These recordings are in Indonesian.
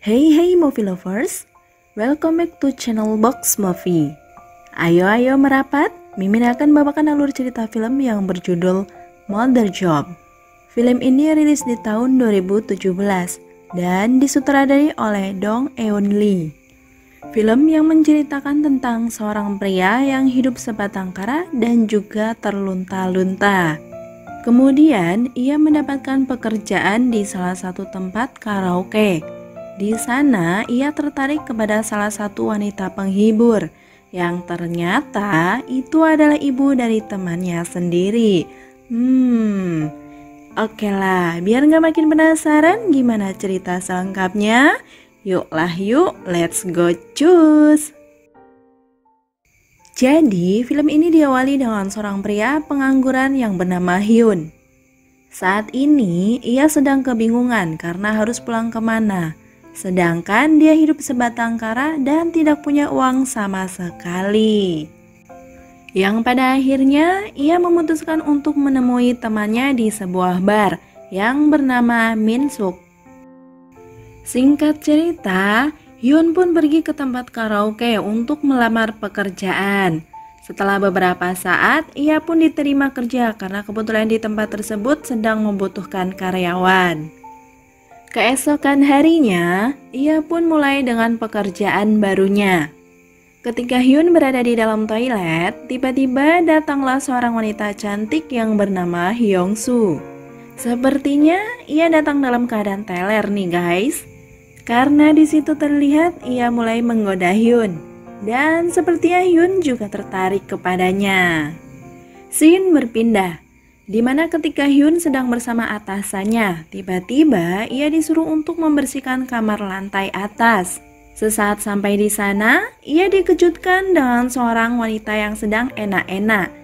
Hey movie lovers, welcome back to channel Box Movie. Ayo merapat, Mimin akan bawakan alur cerita film yang berjudul Mother Job. Film ini rilis di tahun 2017 dan disutradarai oleh Dong Eun Lee. Film yang menceritakan tentang seorang pria yang hidup sebatang kara dan juga terlunta-lunta. Kemudian ia mendapatkan pekerjaan di salah satu tempat karaoke. Di sana ia tertarik kepada salah satu wanita penghibur yang ternyata itu adalah ibu dari temannya sendiri. Oke lah, biar gak makin penasaran gimana cerita selengkapnya, yuk, let's go cus. Jadi film ini diawali dengan seorang pria pengangguran yang bernama Hyun. Saat ini ia sedang kebingungan karena harus pulang kemana. Sedangkan dia hidup sebatang kara dan tidak punya uang sama sekali. Yang pada akhirnya ia memutuskan untuk menemui temannya di sebuah bar yang bernama Minsuk. Singkat cerita, Hyun pun pergi ke tempat karaoke untuk melamar pekerjaan. Setelah beberapa saat, ia pun diterima kerja karena kebetulan di tempat tersebut sedang membutuhkan karyawan. Keesokan harinya, ia pun mulai dengan pekerjaan barunya. Ketika Hyun berada di dalam toilet, tiba-tiba datanglah seorang wanita cantik yang bernama Hyungsu. Sepertinya ia datang dalam keadaan teler nih guys. Karena di situ terlihat ia mulai menggoda Hyun. Dan sepertinya Hyun juga tertarik kepadanya. Scene berpindah. Di mana ketika Hyun sedang bersama atasannya, tiba-tiba ia disuruh untuk membersihkan kamar lantai atas. Sesaat sampai di sana, ia dikejutkan dengan seorang wanita yang sedang enak-enak.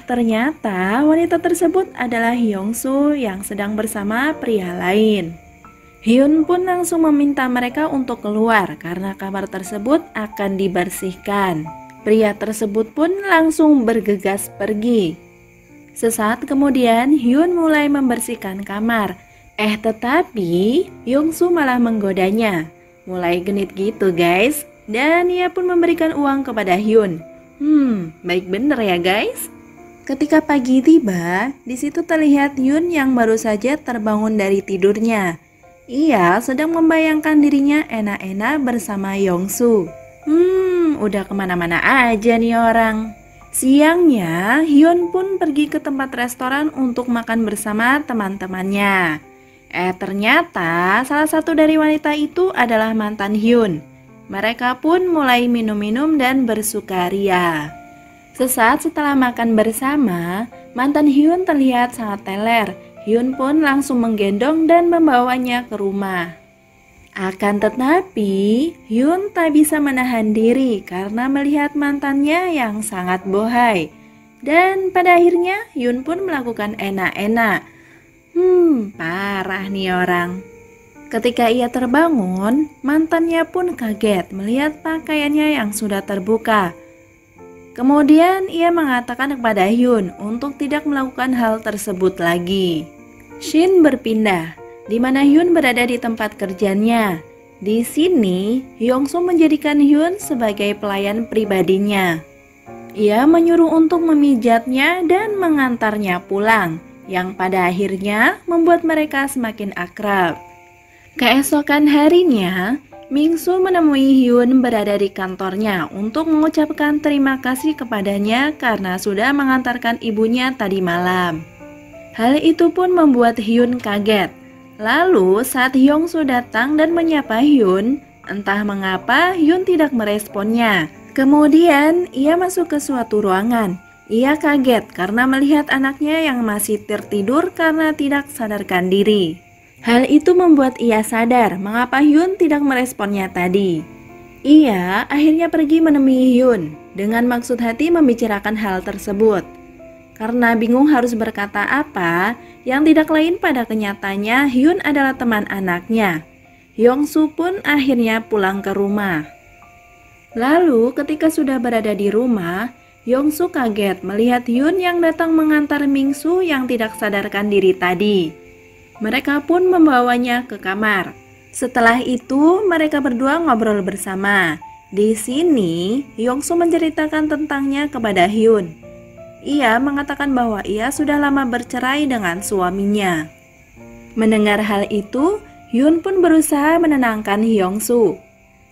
Ternyata wanita tersebut adalah Hyungsu yang sedang bersama pria lain. Hyun pun langsung meminta mereka untuk keluar karena kamar tersebut akan dibersihkan. Pria tersebut pun langsung bergegas pergi. Sesaat kemudian Hyun mulai membersihkan kamar. Tetapi Hyungsu malah menggodanya. Mulai genit gitu guys. Dan ia pun memberikan uang kepada Hyun. Baik bener ya guys. Ketika pagi tiba, di situ terlihat Hyun yang baru saja terbangun dari tidurnya. Ia sedang membayangkan dirinya enak-enak bersama Hyungsu. Udah kemana-mana aja nih orang. Siangnya, Hyun pun pergi ke tempat restoran untuk makan bersama teman-temannya. Ternyata salah satu dari wanita itu adalah mantan Hyun. Mereka pun mulai minum-minum dan bersukaria. Sesaat setelah makan bersama, mantan Hyun terlihat sangat teler. Hyun pun langsung menggendong dan membawanya ke rumah. Akan tetapi, Hyun tak bisa menahan diri karena melihat mantannya yang sangat bohai. Dan pada akhirnya Hyun pun melakukan enak-enak. Parah nih orang. Ketika ia terbangun, mantannya pun kaget melihat pakaiannya yang sudah terbuka. Kemudian ia mengatakan kepada Hyun untuk tidak melakukan hal tersebut lagi. Scene berpindah. Di mana Hyun berada di tempat kerjanya. Di sini, Hyungsu menjadikan Hyun sebagai pelayan pribadinya. Ia menyuruh untuk memijatnya dan mengantarnya pulang, yang pada akhirnya membuat mereka semakin akrab. Keesokan harinya, Mingsu menemui Hyun berada di kantornya untuk mengucapkan terima kasih kepadanya karena sudah mengantarkan ibunya tadi malam. Hal itu pun membuat Hyun kaget. Lalu saat Hyungsu datang dan menyapa Hyun, entah mengapa Hyun tidak meresponnya. Kemudian ia masuk ke suatu ruangan. Ia kaget karena melihat anaknya yang masih tertidur karena tidak sadarkan diri. Hal itu membuat ia sadar mengapa Hyun tidak meresponnya tadi. Ia akhirnya pergi menemui Hyun dengan maksud hati membicarakan hal tersebut. Karena bingung harus berkata apa, yang tidak lain pada kenyataannya Hyun adalah teman anaknya. Hyungsu pun akhirnya pulang ke rumah. Lalu ketika sudah berada di rumah, Hyungsu kaget melihat Hyun yang datang mengantar Mingsu yang tidak sadarkan diri tadi. Mereka pun membawanya ke kamar. Setelah itu, mereka berdua ngobrol bersama. Di sini, Yongsu menceritakan tentangnya kepada Hyun. Ia mengatakan bahwa ia sudah lama bercerai dengan suaminya. Mendengar hal itu, Hyun pun berusaha menenangkan Yongsu.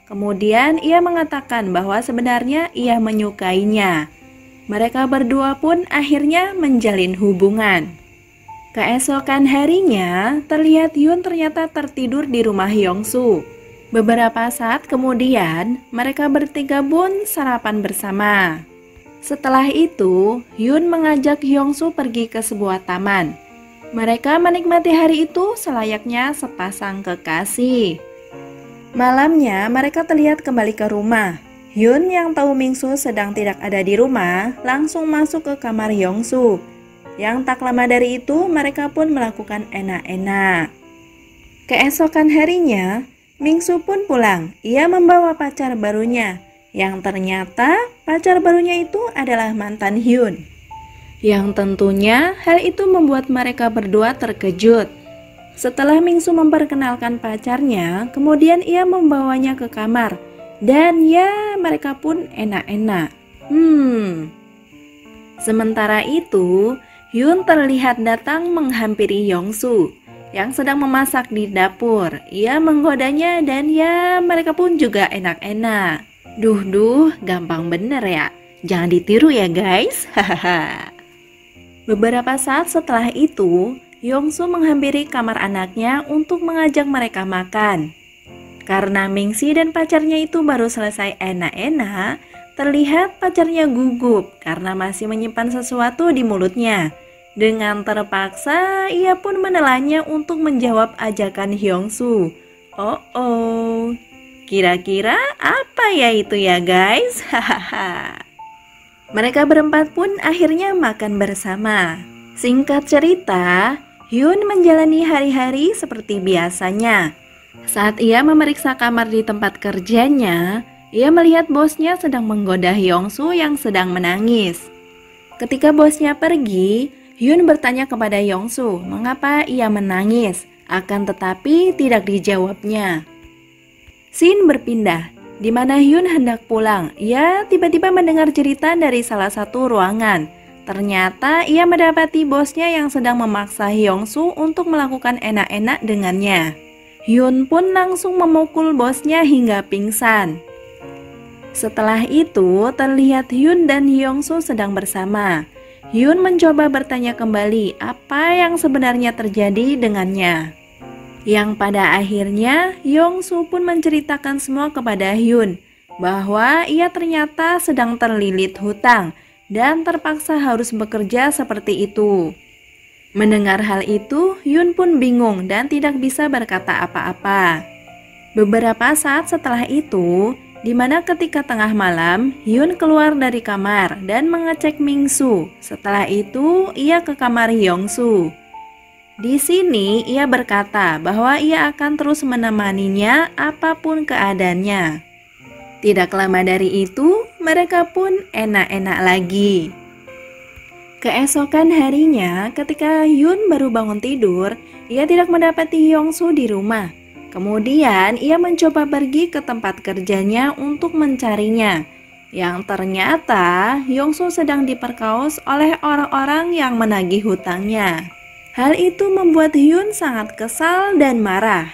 Kemudian ia mengatakan bahwa sebenarnya ia menyukainya. Mereka berdua pun akhirnya menjalin hubungan. Keesokan harinya, terlihat Hyun ternyata tertidur di rumah Yongsu. Beberapa saat kemudian, mereka bertiga pun sarapan bersama. Setelah itu, Hyun mengajak Yongsu pergi ke sebuah taman. Mereka menikmati hari itu selayaknya sepasang kekasih. Malamnya, mereka terlihat kembali ke rumah. Hyun yang tahu Mingsu sedang tidak ada di rumah, langsung masuk ke kamar Yongsu. Yang tak lama dari itu, mereka pun melakukan enak-enak. Keesokan harinya, Mingsu pun pulang. Ia membawa pacar barunya, yang ternyata pacar barunya itu adalah mantan Hyun. Yang tentunya hal itu membuat mereka berdua terkejut. Setelah Mingsu memperkenalkan pacarnya, kemudian ia membawanya ke kamar. Dan ya, mereka pun enak-enak. Sementara itu, Hyun terlihat datang menghampiri Yongsu yang sedang memasak di dapur. Ia menggodanya dan ya, mereka pun juga enak-enak. Duh, gampang bener ya. Jangan ditiru ya guys. Beberapa saat setelah itu, Yongsu menghampiri kamar anaknya untuk mengajak mereka makan. Karena Mingsi dan pacarnya itu baru selesai enak-enak, terlihat pacarnya gugup karena masih menyimpan sesuatu di mulutnya. Dengan terpaksa, ia pun menelannya untuk menjawab ajakan Hyungsu. Oh, kira-kira apa ya itu ya guys? Mereka berempat pun akhirnya makan bersama. Singkat cerita, Hyun menjalani hari-hari seperti biasanya. Saat ia memeriksa kamar di tempat kerjanya, ia melihat bosnya sedang menggoda Hyungsu yang sedang menangis. Ketika bosnya pergi, Hyun bertanya kepada Yongsu mengapa ia menangis, akan tetapi tidak dijawabnya. Scene berpindah, di mana Hyun hendak pulang. Ia tiba-tiba mendengar cerita dari salah satu ruangan. Ternyata ia mendapati bosnya yang sedang memaksa Yongsu untuk melakukan enak-enak dengannya. Hyun pun langsung memukul bosnya hingga pingsan. Setelah itu, terlihat Hyun dan Yongsu sedang bersama. Hyun mencoba bertanya kembali apa yang sebenarnya terjadi dengannya. Yang pada akhirnya Yongsu pun menceritakan semua kepada Hyun bahwa ia ternyata sedang terlilit hutang dan terpaksa harus bekerja seperti itu. Mendengar hal itu, Hyun pun bingung dan tidak bisa berkata apa-apa. Beberapa saat setelah itu, di mana ketika tengah malam, Hyun keluar dari kamar dan mengecek Mingsu. Setelah itu, ia ke kamar Yongsu. Di sini, ia berkata bahwa ia akan terus menemaninya apapun keadaannya. Tidak lama dari itu, mereka pun enak-enak lagi. Keesokan harinya, ketika Hyun baru bangun tidur, ia tidak mendapati Yongsu di rumah. Kemudian ia mencoba pergi ke tempat kerjanya untuk mencarinya. Yang ternyata Yongsu sedang diperkaos oleh orang-orang yang menagih hutangnya. Hal itu membuat Hyun sangat kesal dan marah.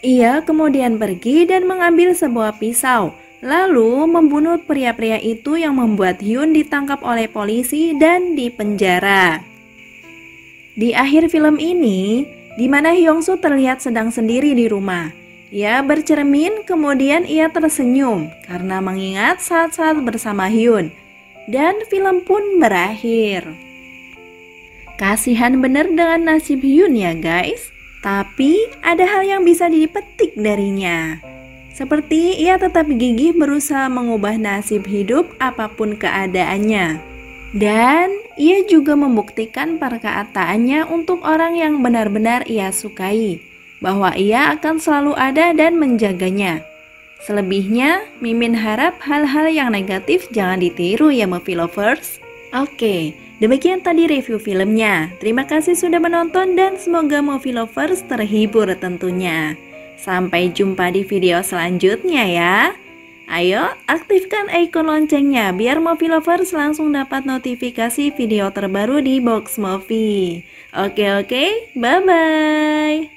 Ia kemudian pergi dan mengambil sebuah pisau, lalu membunuh pria-pria itu yang membuat Hyun ditangkap oleh polisi dan dipenjara. Di akhir film ini, di mana Hyungsu terlihat sedang sendiri di rumah. Ia bercermin, kemudian ia tersenyum karena mengingat saat-saat bersama Hyun. Dan film pun berakhir. Kasihan bener dengan nasib Hyun ya guys. Tapi ada hal yang bisa dipetik darinya. Seperti ia tetap gigih berusaha mengubah nasib hidup apapun keadaannya. Dan ia juga membuktikan perkataannya untuk orang yang benar-benar ia sukai, bahwa ia akan selalu ada dan menjaganya. Selebihnya, Mimin harap hal-hal yang negatif jangan ditiru ya movie lovers. Oke, demikian tadi review filmnya. Terima kasih sudah menonton dan semoga movie lovers terhibur tentunya. Sampai jumpa di video selanjutnya ya. Ayo aktifkan ikon loncengnya biar Movie Lovers langsung dapat notifikasi video terbaru di Box Movie. Oke, bye-bye.